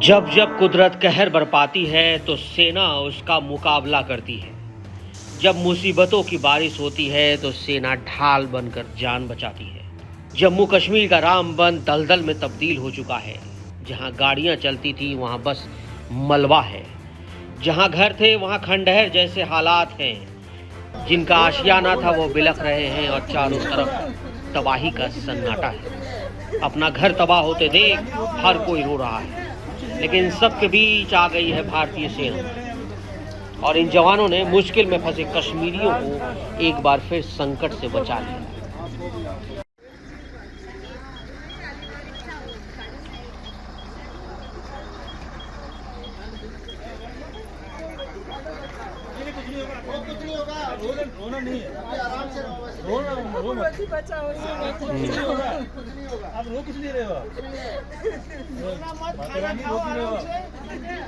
जब जब कुदरत कहर बरपाती है तो सेना उसका मुकाबला करती है। जब मुसीबतों की बारिश होती है तो सेना ढाल बनकर जान बचाती है। जम्मू कश्मीर का रामबन दलदल में तब्दील हो चुका है। जहां गाड़ियां चलती थी वहां बस मलबा है। जहां घर थे वहां खंडहर जैसे हालात हैं। जिनका आशियाना था वो बिलख रहे हैं और चारों तरफ तबाही का सन्नाटा है। अपना घर तबाह होते देख हर कोई रो रहा है, लेकिन सबके बीच आ गई है भारतीय सेना और इन जवानों ने मुश्किल में फंसे कश्मीरियों को एक बार फिर संकट से बचा लिया। रोना नहीं है, आराम से रो मत। बचाओ आप रो कुछ नहीं रहे हो,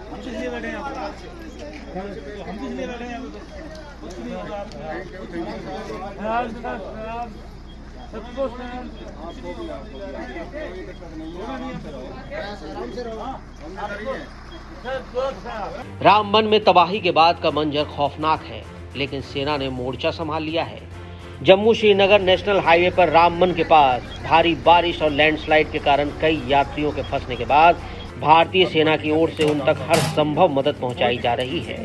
हम किस लिए बैठे हैं, हम किस लिए बैठे हैं, कुछ नहीं होगा। रामबन में तबाही के बाद का मंजर खौफनाक है, लेकिन सेना ने मोर्चा संभाल लिया है। जम्मू श्रीनगर नेशनल हाईवे पर रामबन के पास भारी बारिश और लैंडस्लाइड के कारण कई यात्रियों के फंसने के बाद भारतीय सेना की ओर से उन तक हर संभव मदद पहुंचाई जा रही है।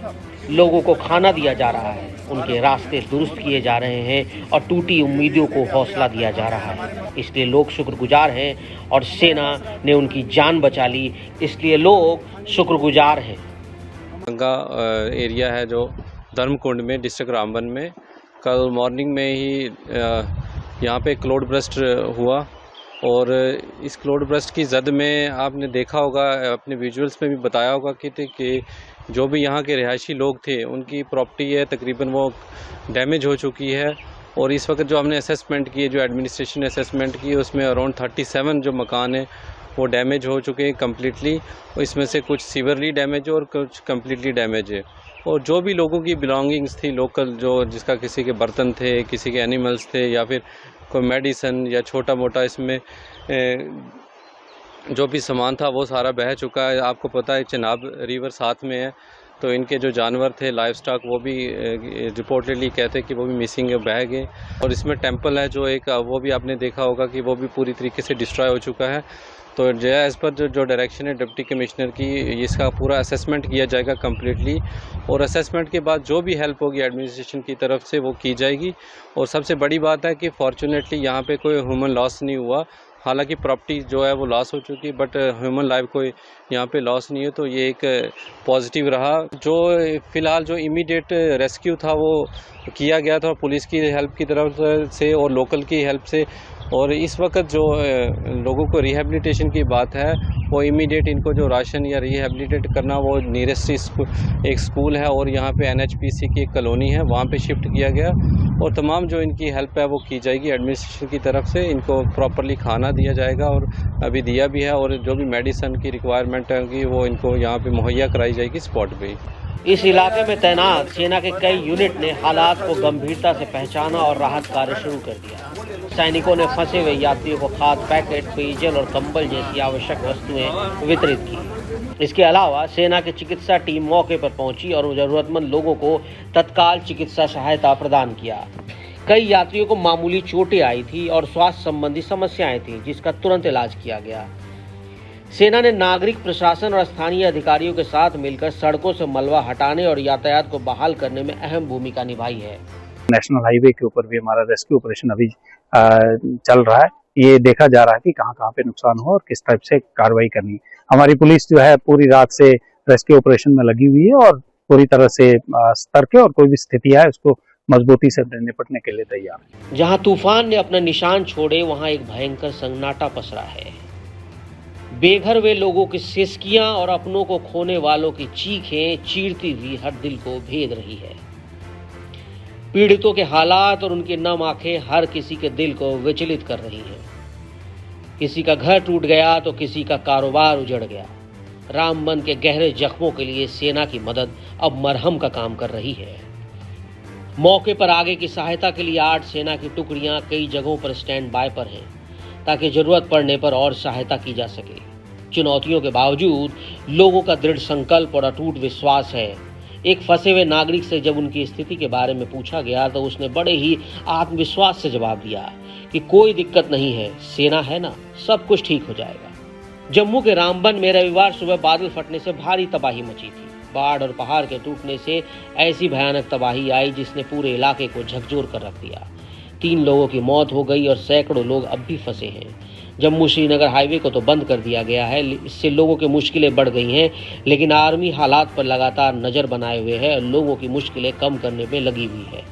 लोगों को खाना दिया जा रहा है, उनके रास्ते दुरुस्त किए जा रहे हैं और टूटी उम्मीदों को हौसला दिया जा रहा है। इसलिए लोग शुक्रगुजार हैं और सेना ने उनकी जान बचा ली, इसलिए लोग शुक्रगुजार हैं। गंगा एरिया है जो धर्मकुंड में डिस्ट्रिक्ट रामबन में कल मॉर्निंग में ही यहाँ पे क्लाउड बर्स्ट हुआ और इस क्लाउड बर्स्ट की जद में आपने देखा होगा, अपने विजुअल्स में भी बताया होगा कि जो भी यहाँ के रिहायशी लोग थे उनकी प्रॉपर्टी है तकरीबन वो डैमेज हो चुकी है। और इस वक्त जो हमने असेसमेंट की है, जो एडमिनिस्ट्रेशन ने असेसमेंट की है, उसमें अराउंड 37 जो मकान है वो डैमेज हो चुके हैं कम्प्लीटली। इसमें से कुछ सीवरली डैमेज है और कुछ कम्प्लीटली डैमेज है। और जो भी लोगों की बिलोंगिंग्स थी लोकल, जो जिसका किसी के बर्तन थे, किसी के एनिमल्स थे या फिर कोई मेडिसन या छोटा मोटा इसमें जो भी सामान था वो सारा बह चुका है। आपको पता है चिनाब रिवर साथ में है, तो इनके जो जानवर थे लाइव स्टॉक वो भी रिपोर्टेडली कहते हैं कि वो भी मिसिंग है, बह गए। और इसमें टेंपल है जो एक, वो भी आपने देखा होगा कि वो भी पूरी तरीके से डिस्ट्रॉय हो चुका है। तो एज़ पर जो डायरेक्शन है डिप्टी कमिश्नर की, इसका पूरा असेसमेंट किया जाएगा कम्प्लीटली और असेसमेंट के बाद जो भी हेल्प होगी एडमिनिस्ट्रेशन की तरफ से वो की जाएगी। और सबसे बड़ी बात है कि फॉर्चुनेटली यहाँ पे कोई ह्यूमन लॉस नहीं हुआ। हालांकि प्रॉपर्टी जो है वो लॉस हो चुकी, बट ह्यूमन लाइफ कोई यहाँ पे लॉस नहीं है, तो ये एक पॉजिटिव रहा। जो फ़िलहाल जो इमीडिएट रेस्क्यू था वो किया गया था पुलिस की हेल्प की तरफ से और लोकल की हेल्प से। और इस वक्त जो लोगों को रिहेबिलिटेशन की बात है वो इमीडिएट इनको जो राशन या रिहेबिलिटेट करना वो नियरेस्ट एक स्कूल है और यहाँ पे NHPC की एक कॉलोनी है, वहाँ पे शिफ्ट किया गया। और तमाम जो इनकी हेल्प है वो की जाएगी एडमिनिस्ट्रेशन की तरफ से। इनको प्रॉपरली खाना दिया जाएगा और अभी दिया भी है, और जो भी मेडिसन की रिक्वायरमेंट होगी वो इनको यहाँ पे मुहैया कराई जाएगी स्पॉट पे। इस इलाके में तैनात सेना के कई यूनिट ने हालात को गंभीरता से पहचाना और राहत कार्य शुरू कर दिया। सैनिकों ने फंसे हुए यात्रियों को खाद्य पैकेट, पेयजल और कंबल जैसी आवश्यक वस्तुएं वितरित की। इसके अलावा सेना की चिकित्सा टीम मौके पर पहुंची और जरूरतमंद लोगों को तत्काल चिकित्सा सहायता प्रदान किया। कई यात्रियों को मामूली चोटें आई थी और स्वास्थ्य संबंधी समस्याएं थी, जिसका तुरंत इलाज किया गया। सेना ने नागरिक प्रशासन और स्थानीय अधिकारियों के साथ मिलकर सड़कों से मलबा हटाने और यातायात को बहाल करने में अहम भूमिका निभाई है। नेशनल हाईवे के ऊपर भी हमारा रेस्क्यू ऑपरेशन अभी चल रहा है। ये देखा जा रहा है कि कहाँ पे नुकसान हो और किस टाइप से कार्रवाई करनी है। हमारी पुलिस जो है पूरी रात से रेस्क्यू ऑपरेशन में लगी हुई है और पूरी तरह से सतर्क है और कोई भी स्थिति है उसको मजबूती से निपटने के लिए तैयार है। जहाँ तूफान ने अपने निशान छोड़े वहाँ एक भयंकर सन्नाटा पसरा है। बेघर वे लोगों की सिसकियां और अपनों को खोने वालों की चीखें चीरती हुई हर दिल को भेद रही है। पीड़ितों के हालात और उनकी नम आंखें हर किसी के दिल को विचलित कर रही हैं। किसी का घर टूट गया तो किसी का कारोबार उजड़ गया। रामबन के गहरे जख्मों के लिए सेना की मदद अब मरहम का काम कर रही है। मौके पर आगे की सहायता के लिए 8 सेना की टुकड़ियां कई जगहों पर स्टैंड बाय पर हैं, ताकि जरूरत पड़ने पर और सहायता की जा सके। चुनौतियों के बावजूद लोगों का दृढ़ संकल्प और अटूट विश्वास है। एक फंसे हुए नागरिक से जब उनकी स्थिति के बारे में पूछा गया तो उसने बड़े ही आत्मविश्वास से जवाब दिया कि कोई दिक्कत नहीं है, सेना है ना, सब कुछ ठीक हो जाएगा। जम्मू के रामबन में रविवार सुबह बादल फटने से भारी तबाही मची थी। बाढ़ और पहाड़ के टूटने से ऐसी भयानक तबाही आई जिसने पूरे इलाके को झकझोर कर रख दिया। 3 लोगों की मौत हो गई और सैकड़ों लोग अब भी फंसे हैं। जम्मू श्रीनगर हाईवे को तो बंद कर दिया गया है, इससे लोगों की मुश्किलें बढ़ गई हैं, लेकिन आर्मी हालात पर लगातार नजर बनाए हुए है और लोगों की मुश्किलें कम करने में लगी हुई है।